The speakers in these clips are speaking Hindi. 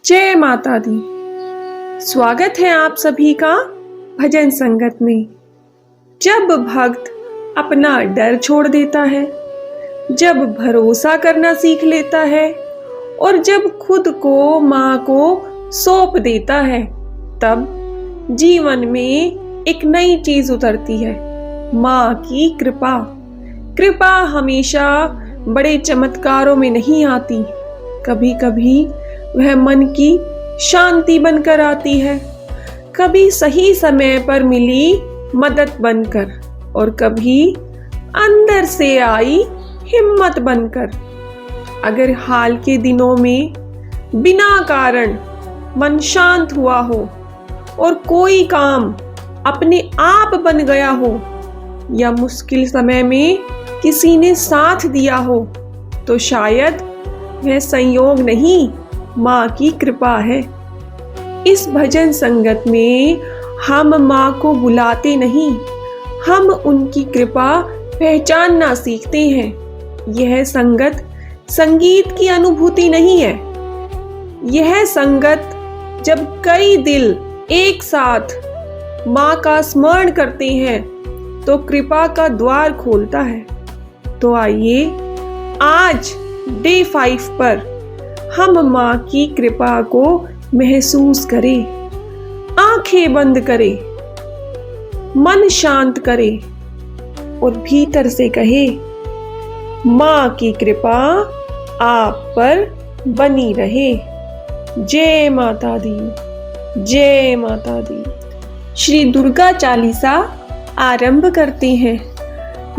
जय माता दी। स्वागत है आप सभी का भजन संगत में। जब भक्त अपना डर छोड़ देता है, जब भरोसा करना सीख लेता है और जब खुद को माँ को सौंप देता है, तब जीवन में एक नई चीज उतरती है, माँ की कृपा। कृपा हमेशा बड़े चमत्कारों में नहीं आती, कभी कभी वह मन की शांति बनकर आती है, कभी सही समय पर मिली मदद बनकर और कभी अंदर से आई हिम्मत बनकर। अगर हाल के दिनों में बिना कारण मन शांत हुआ हो और कोई काम अपने आप बन गया हो या मुश्किल समय में किसी ने साथ दिया हो, तो शायद वह संयोग नहीं, माँ की कृपा है। इस भजन संगत में हम माँ को बुलाते नहीं, हम उनकी कृपा पहचानना सीखते हैं। यह संगत संगीत की अनुभूति नहीं है, यह संगत जब कई दिल एक साथ माँ का स्मरण करते हैं तो कृपा का द्वार खोलता है। तो आइए आज डे 5 पर हम माँ की कृपा को महसूस करें। आंखें बंद करें, मन शांत करें और भीतर से कहे, माँ की कृपा आप पर बनी रहे। जय माता दी, जय माता दी। श्री दुर्गा चालीसा आरंभ करते हैं।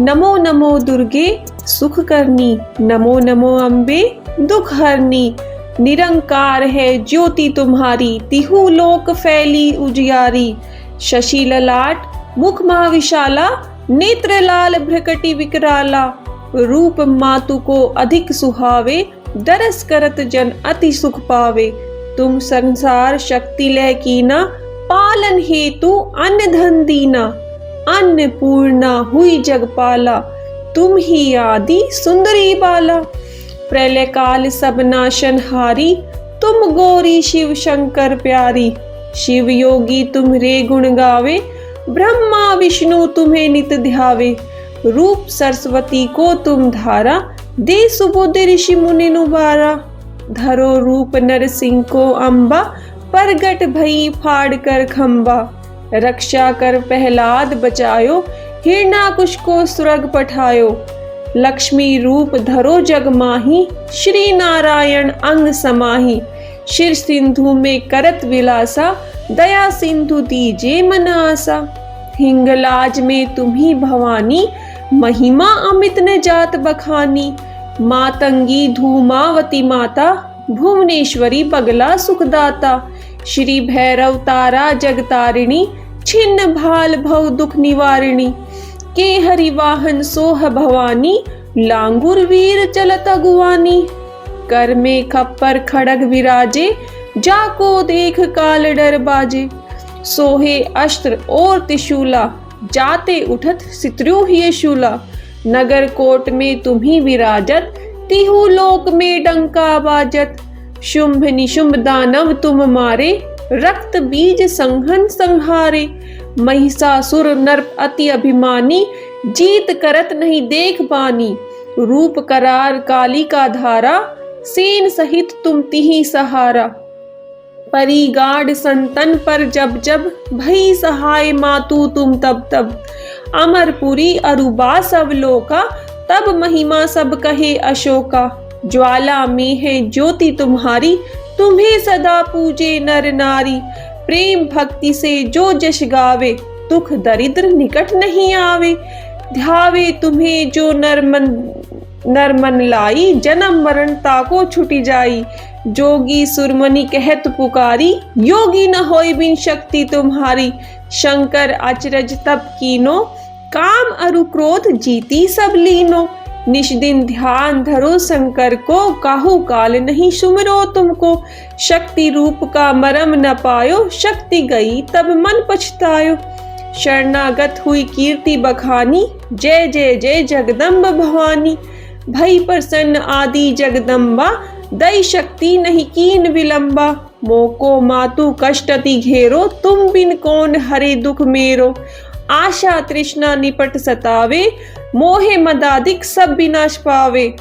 नमो नमो दुर्गे सुख करनी, नमो नमो अम्बे दुख हरनी। निरंकार है ज्योति तुम्हारी, तिहु लोक फैली उजियारी। शशि ललाट मुख महाविशाला, नेत्र लाल भ्रकटी विकराला। रूप मातु को अधिक सुहावे, दरस करत जन अति सुख पावे। तुम संसार शक्ति लय कीना, पालन हेतु अन्न धन दीना। अन्नपूर्णा हुई जगपाला, तुम ही आदि सुंदरी बाला। प्रलय काल सब नाशन हारी, तुम गौरी शिव शंकर प्यारी। शिव योगी तुम रे गुण गावे, ब्रह्मा विष्णु तुम्हें नित ध्यावे। रूप सरस्वती को तुम धारा, दे सुबुद्ध ऋषि मुनि नुबारा। धरो रूप नरसिंह को अम्बा, परगट भई फाड़ कर खम्बा। रक्षा कर प्रहलाद बचायो, हिरणाकुश को सुरग पठायो। लक्ष्मी रूप धरो जग माही, श्री नारायण अंग समाही। शिर सिंधु में करत विलासा, दया सिंधु दीजे मन आसा। हिंगलाज में तुम्ही भवानी, महिमा अमित न जात बखानी। मातंगी धूमावती माता, भुवनेश्वरी बगला सुखदाता। श्री भैरव तारा जगतारिणी, छिन्न भाल भव दुख निवारिणी। के हरि वाहन सोह भवानी, लांगुर वीर चलत अगुवानी। कर में खप्पर खड़ग विराजे, जाको देख काल डर बाजे। सोहे अस्त्र और त्रिशूला, जाते उठत शत्रुह्य शूला। नगर कोट में तुम्ही विराजत, तिहु लोक में डंका बाजत। शुंभ निशुंभ दानव तुम मारे, रक्त बीज संहन संहारे। महिषासुर नर्प अति अभिमानी, जीत करत नहीं देख बानी। रूप करार काली का धारा, सेन सहित तुम तिहि सहारा। परिगाढ़ संतन पर जब जब, भई सहाय मातु तुम तब तब। अमरपुरी अरुबा सब लोका, तब महिमा सब कहे अशोका। ज्वाला में है ज्योति तुम्हारी, तुम्हें सदा पूजे नर नारी। प्रेम भक्ति से जो जश गावे, दुख दरिद्र निकट नहीं आवे। ध्यावे तुम्हें जो नर मन लाई, जन्म मरण ताको छुटी जाई। जोगी सुरमणि कहत पुकारी, योगी न होय बिन शक्ति तुम्हारी। शंकर अचरज तप कीनो, काम अरु क्रोध जीती सब लीनो। निश दिन ध्यान धरो शंकर को, काहू काल नहीं सुमरो तुमको। शक्ति रूप का मरम न पायो, शक्ति गई तब मन पछतायो। शरणागत हुई कीर्ति बखानी, जय जय जय जगदम्ब भवानी। भई प्रसन्न आदि जगदम्बा, दई शक्ति नहीं कीन विलंबा, मोको मातु कष्ट अति घेरो, तुम बिन कौन हरे दुख मेरो। आशा तृष्णा निपट सतावे, मोहे मदाधिक सब विनाश पावे।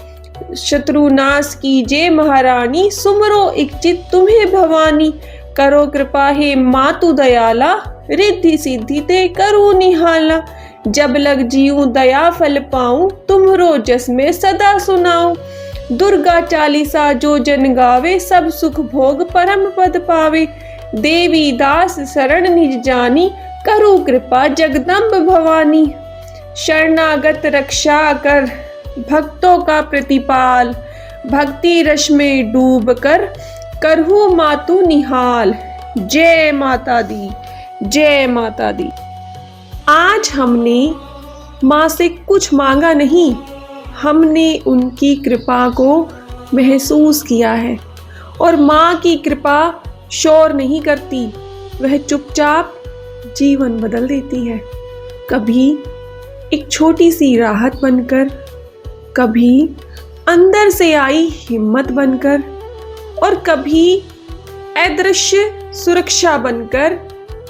शत्रु नाश कीजे महारानी, सुमरो इच्छित तुम्हें भवानी। करो कृपा हे मातु दयाला, रिद्धि सिद्धि ते करो निहाला। जब लग जीऊं दया फल पाऊं, तुम्हरो जस में सदा सुनाऊं। दुर्गा चालीसा जो जन गावे, सब सुख भोग परम पद पावे। देवी दास शरण निज जानी, करो कृपा जगदम्ब भवानी। शरणागत रक्षा कर भक्तों का प्रतिपाल, भक्ति रस में डूब कर करहु मातु निहाल। जय माता दी, जय माता दी। आज हमने माँ से कुछ मांगा नहीं, हमने उनकी कृपा को महसूस किया है। और माँ की कृपा शोर नहीं करती, वह चुपचाप जीवन बदल देती है। कभी एक छोटी सी राहत बनकर, कभी अंदर से आई हिम्मत बनकर, और कभी अदृश्य सुरक्षा बनकर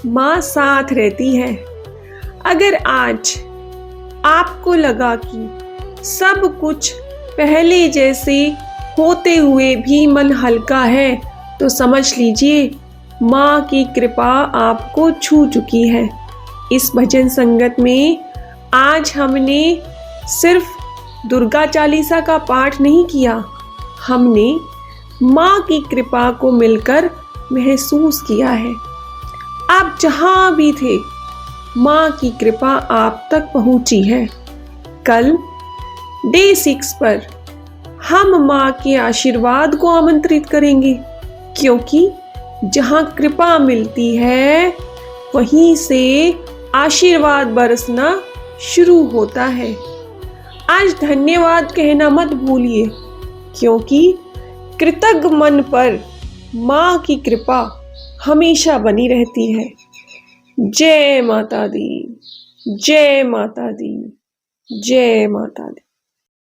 माँ साथ रहती है। अगर आज आपको लगा कि सब कुछ पहले जैसे होते हुए भी मन हल्का है, तो समझ लीजिए माँ की कृपा आपको छू चुकी है। इस भजन संगत में आज हमने सिर्फ दुर्गा चालीसा का पाठ नहीं किया, हमने माँ की कृपा को मिलकर महसूस किया है। आप जहाँ भी थे, माँ की कृपा आप तक पहुँची है। कल डे 6 पर हम माँ के आशीर्वाद को आमंत्रित करेंगे, क्योंकि जहाँ कृपा मिलती है वहीं से आशीर्वाद बरसना शुरू होता है। आज धन्यवाद कहना मत भूलिए, क्योंकि कृतज्ञ मन पर माँ की कृपा हमेशा बनी रहती है। जय माता दी, जय माता दी, जय माता दी।